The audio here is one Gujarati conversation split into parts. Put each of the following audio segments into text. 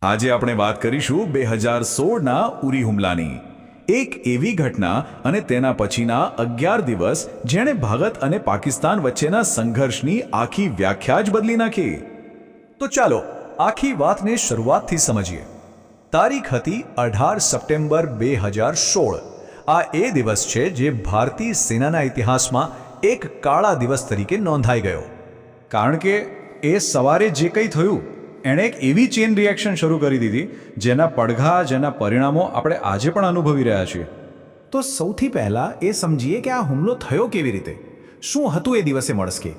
આજે આપણે વાત કરીશું 2016ના ઉરી હુમલાની, એક એવી ઘટના અને તેના પછીના 11 દિવસ જેણે ભારત અને પાકિસ્તાન વચ્ચેના સંઘર્ષની આખી વ્યાખ્યા જ બદલી નાખી. તો ચાલો આખી વાતને શરૂઆતથી સમજીએ. તારીખ હતી 18 સપ્ટેમ્બર 2016. આ એ દિવસ છે જે ભારતીય સેનાના ઇતિહાસમાં એક કાળા દિવસ તરીકે નોંધાઈ ગયો. કારણ કે એ સવારે જે કંઈ થયું એણે એક એવી ચેન રિએક્શન શરૂ કરી દીધી જેના પડઘા, જેના પરિણામો આપણે આજે પણ અનુભવી રહ્યા છીએ. તો સૌથી પહેલાં એ સમજીએ કે આ હુમલો થયો કેવી રીતે, શું હતું એ દિવસે મળસ્કે.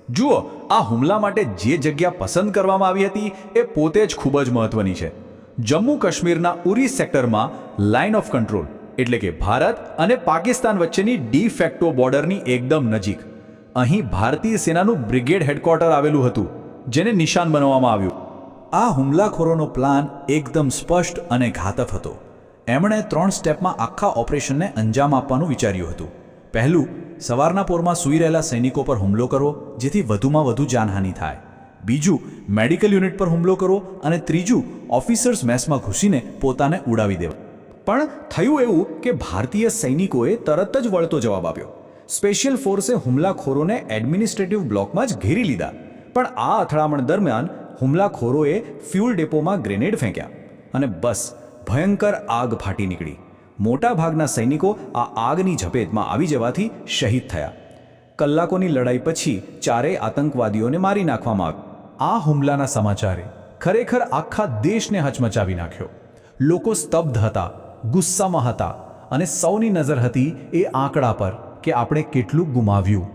જુઓ, આ હુમલા માટે જે જગ્યા પસંદ કરવામાં આવી હતી એ પોતે જ ખૂબ જ મહત્વની છે. જમ્મુ કાશ્મીરના ઉરી સેક્ટરમાં લાઇન ઓફ કંટ્રોલ, એટલે કે ભારત અને પાકિસ્તાન વચ્ચેની ડી ફેક્ટો બોર્ડરની એકદમ નજીક. અહીં ભારતીય સેનાનું બ્રિગેડ હેડક્વાર્ટર આવેલું હતું, જેને નિશાન બનાવવામાં આવ્યું. આ હુમલાખોરોનો પ્લાન એકદમ સ્પષ્ટ અને ઘાતક હતો. એમણે 3 સ્ટેપમાં આખા ઓપરેશનને અંજામ આપવાનું વિચાર્યું હતું. પહેલું, સવારના પોરમાં સૂઈ રહેલા સૈનિકો પર હુમલો કરવો, જેથી વધુમાં વધુ જાનહાનિ થાય. બીજું, મેડિકલ યુનિટ પર હુમલો કરવો. અને ત્રીજું, ઓફિસર્સ મેસમાં ઘૂસીને પોતાને ઉડાવી દેવા. પણ થયું એવું કે ભારતીય સૈનિકોએ તરત જ વળતો જવાબ આપ્યો. સ્પેશિયલ ફોર્સે હુમલાખોરોને એડમિનિસ્ટ્રેટિવ બ્લોકમાં જ ઘેરી લીધા. પણ આ અથડામણ દરમિયાન હુમલાખોરોએ ફ્યુલ ડેપોમાં ગ્રેનેડ ફેંક્યા અને બસ ભયંકર આગ ફાટી નીકળી. મોટાભાગના સૈનિકો આ આગની ઝપેટમાં આવી જવાથી શહીદ થયા. કલાકોની લડાઈ પછી ચારેય આતંકવાદીઓને મારી નાખવામાં આવ્યા. આ હુમલાના સમાચારે ખરેખર આખા દેશને હચમચાવી નાખ્યો. લોકો સ્તબ્ધ હતા, ગુસ્સામાં હતા અને સૌની નજર હતી એ આંકડા પર કે આપણે કેટલું ગુમાવ્યું.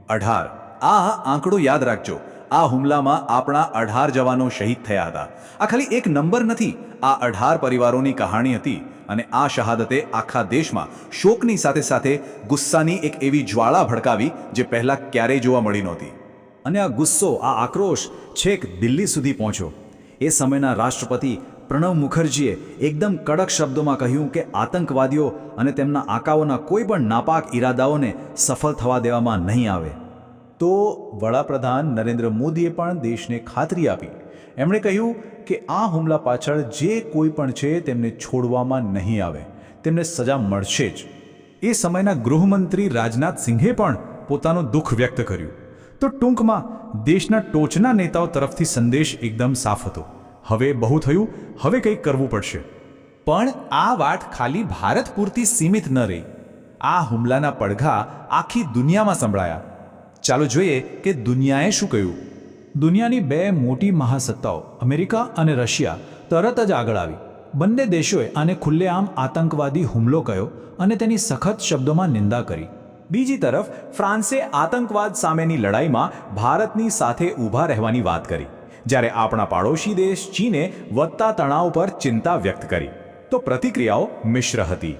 18. આ આંકડો યાદ રાખજો. આ હુમલામાં આપણા 18 જવાનો શહીદ થયા હતા. આ ખાલી એક નંબર નથી, આ 18 પરિવારોની કહાણી હતી. અને આ શહાદતે આખા દેશમાં શોકની સાથે સાથે ગુસ્સાની એક એવી જ્વાળા ભડકાવી જે પહેલાં ક્યારેય જોવા મળી નહોતી. અને આ ગુસ્સો, આ આક્રોશ છેક દિલ્હી સુધી પહોંચ્યો. એ સમયના રાષ્ટ્રપતિ પ્રણવ મુખર્જીએ એકદમ કડક શબ્દોમાં કહ્યું કે આતંકવાદીઓ અને તેમના આકાઓના કોઈ પણ નાપાક ઈરાદાઓને સફળ થવા દેવામાં નહીં આવે. તો વડાપ્રધાન નરેન્દ્ર મોદીએ પણ દેશને ખાતરી આપી. એમણે કહ્યું કે આ હુમલા પાછળ જે કોઈ પણ છે તેમને છોડવામાં નહીં આવે, તેમને સજા મળશે જ. એ સમયના ગૃહમંત્રી રાજનાથ સિંહે પણ પોતાનું દુઃખ વ્યક્ત કર્યું. તો ટૂંકમાં દેશના ટોચના નેતાઓ તરફથી સંદેશ એકદમ સાફ હતો. હવે બહુ થયું, હવે કંઈક કરવું પડશે. પણ આ વાત ખાલી ભારત પૂરતી સીમિત ન રહી. આ હુમલાના પડઘા આખી દુનિયામાં સંભળાયા. ચાલો જોઈએ કે દુનિયાએ શું કહ્યું. દુનિયાની 2 મોટી મહાસત્તાઓ અમેરિકા અને રશિયા તરત જ આગળ આવી. બંને દેશોએ આને ખુલ્લેઆમ આતંકવાદી હુમલો કહ્યો અને તેની સખત શબ્દોમાં નિંદા કરી. બીજી તરફ ફ્રાન્સે આતંકવાદ સામેની લડાઈમાં ભારતની સાથે ઊભા રહેવાની વાત કરી, જ્યારે આપણા પાડોશી દેશ ચીને વધતા તણાવ પર ચિંતા વ્યક્ત કરી. તો પ્રતિક્રિયાઓ મિશ્ર હતી.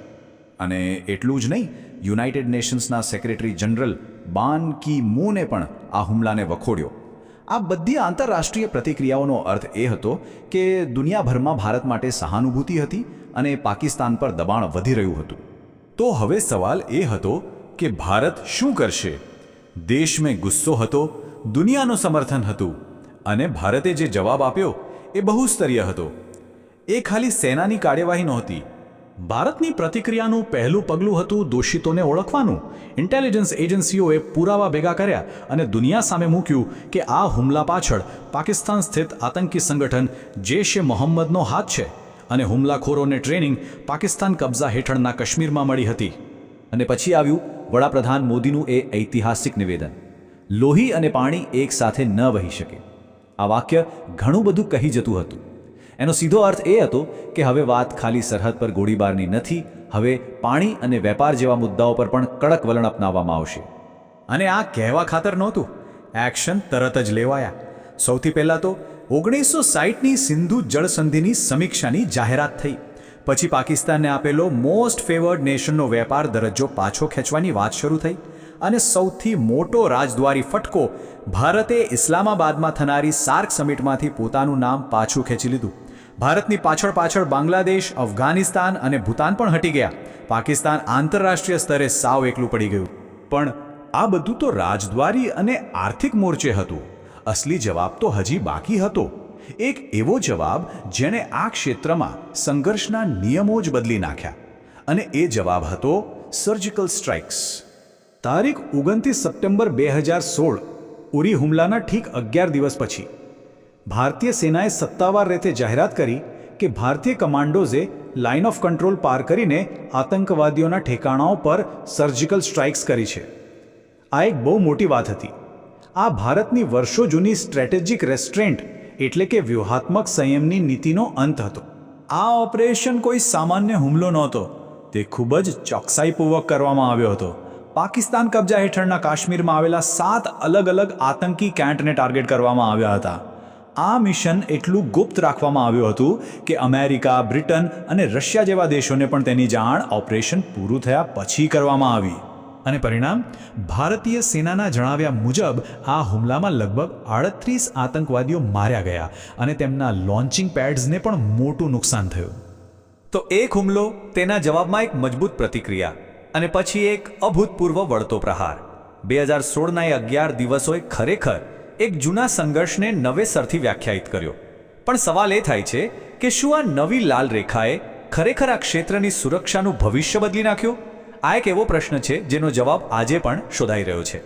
અને એટલું જ નહીં, યુનાઇટેડ નેશન્સના સેક્રેટરી જનરલ બાન કી મૂને પણ આ હુમલાને વખોડ્યો. આ બધી આંતરરાષ્ટ્રીય પ્રતિક્રિયાઓનો અર્થ એ હતો કે દુનિયાભરમાં ભારત માટે સહાનુભૂતિ હતી અને પાકિસ્તાન પર દબાણ વધી રહ્યું હતું. તો હવે સવાલ એ હતો કે ભારત શું કરશે. દેશમાં ગુસ્સો હતો, દુનિયાનું સમર્થન હતું અને ભારતે જે જવાબ આપ્યો એ બહુસ્તરીય હતો. એ ખાલી સેનાની કાર્યવાહી નહોતી. ભારતની પ્રતિક્રિયાનું પહેલું પગલું હતું દોષિતોને ઓળખવાનું. ઇન્ટેલિજન્સ એજન્સીઓએ પુરાવા ભેગા કર્યા અને દુનિયા સામે મૂક્યું કે આ હુમલા પાછળ પાકિસ્તાન સ્થિત આતંકી સંગઠન જૈશ-એ-મોહમ્મદનો હાથ છે અને હુમલાખોરોને ટ્રેનિંગ પાકિસ્તાન કબજા હેઠળના કાશ્મીરમાં મળી હતી. અને પછી આવ્યું વડાપ્રધાન મોદીનું એ ઐતિહાસિક નિવેદન, લોહી અને પાણી એકસાથે ન વહી શકે. આ વાક્ય ઘણું બધું કહી જતું હતું. એનો સીધો અર્થ એ હતો કે હવે વાત ખાલી સરહદ પર ગોળીબારની નથી, હવે પાણી અને વેપાર જેવા મુદ્દાઓ પર પણ કડક વલણ અપનાવવામાં આવશે. અને આ કહેવા ખાતર નહોતું, એક્શન તરત જ લેવાયા. સૌથી પહેલાં તો 1960ની સિંધુ જળ સંધિની સમીક્ષાની જાહેરાત થઈ. પછી પાકિસ્તાનને આપેલો મોસ્ટ ફેવર્ડ નેશનનો વેપાર દરજ્જો પાછો ખેંચવાની વાત શરૂ થઈ. અને સૌથી મોટો રાજદ્વારી ફટકો, ભારતે ઇસ્લામાબાદમાં થનારી સાર્ક સમિટમાંથી પોતાનું નામ પાછું ખેંચી લીધું. ભારતની પાછળ બાંગ્લાદેશ, અફઘાનિસ્તાન અને ભૂતાન પણ હટી ગયા. પાકિસ્તાન આંતરરાષ્ટ્રીય સ્તરે સાવ એકલું પડી ગયું. પણ આ બધું તો રાજદ્વારી અને આર્થિક મોરચે હતું. અસલી જવાબ તો હજી બાકી હતો. એક એવો જવાબ જેણે આ ક્ષેત્રમાં સંઘર્ષના નિયમો જ બદલી નાખ્યા, અને એ જવાબ હતો સર્જિકલ સ્ટ્રાઇક્સ. તારીખ 29 સપ્ટેમ્બર 2016 ઉરી હુમલાના ઠીક 11 દિવસ પછી ભારતીય સેનાએ સત્તાવાર રીતે જાહેરાત કરી કે ભારતીય કમાન્ડોઝે લાઇન ઓફ કંટ્રોલ પાર કરીને આતંકવાદીઓના ઠેકાણાઓ પર સર્જિકલ સ્ટ્રાઇક્સ કરી છે. આ એક બહુ મોટી વાત હતી. આ ભારતની વર્ષો જૂની સ્ટ્રેટેજિક રેસ્ટ્રેન્ટ એટલે કે વ્યૂહાત્મક સંયમની નીતિનો અંત હતો. આ ઓપરેશન કોઈ સામાન્ય હુમલો નહોતો. તે ખૂબ જ ચોકસાઈપૂર્વક કરવામાં આવ્યો હતો. પાકિસ્તાન કબજા હેઠળના કાશ્મીરમાં આવેલા 7 અલગ અલગ આતંકી કેન્ટને ટાર્ગેટ કરવામાં આવ્યા હતા. આ મિશન એટલું ગુપ્ત રાખવામાં આવ્યું હતું કે અમેરિકા, બ્રિટન અને રશિયા જેવા દેશોને પણ તેની જાણ ઓપરેશન પૂરું થયા પછી કરવામાં આવી. અને પરિણામ, ભારતીય સેનાના જણાવ્યા મુજબ આ હુમલામાં લગભગ 38 આતંકવાદીઓ માર્યા ગયા અને તેમના લોન્ચિંગ પેડ્સને પણ મોટું નુકસાન થયું. તો એક હુમલો, તેના જવાબમાં એક મજબૂત પ્રતિક્રિયા અને પછી એક અભૂતપૂર્વ વળતો પ્રહાર. 2016ના એ 11 દિવસોએ ખરેખર એક જૂના સંઘર્ષને નવેસરથી વ્યાખ્યાયિત કર્યો. પણ સવાલ એ થાય છે કે શું આ નવી લાલ રેખાએ ખરેખર આ ક્ષેત્રની સુરક્ષાનું ભવિષ્ય બદલી નાખ્યું? આ એક એવો પ્રશ્ન છે જેનો જવાબ આજે પણ શોધાઈ રહ્યો છે.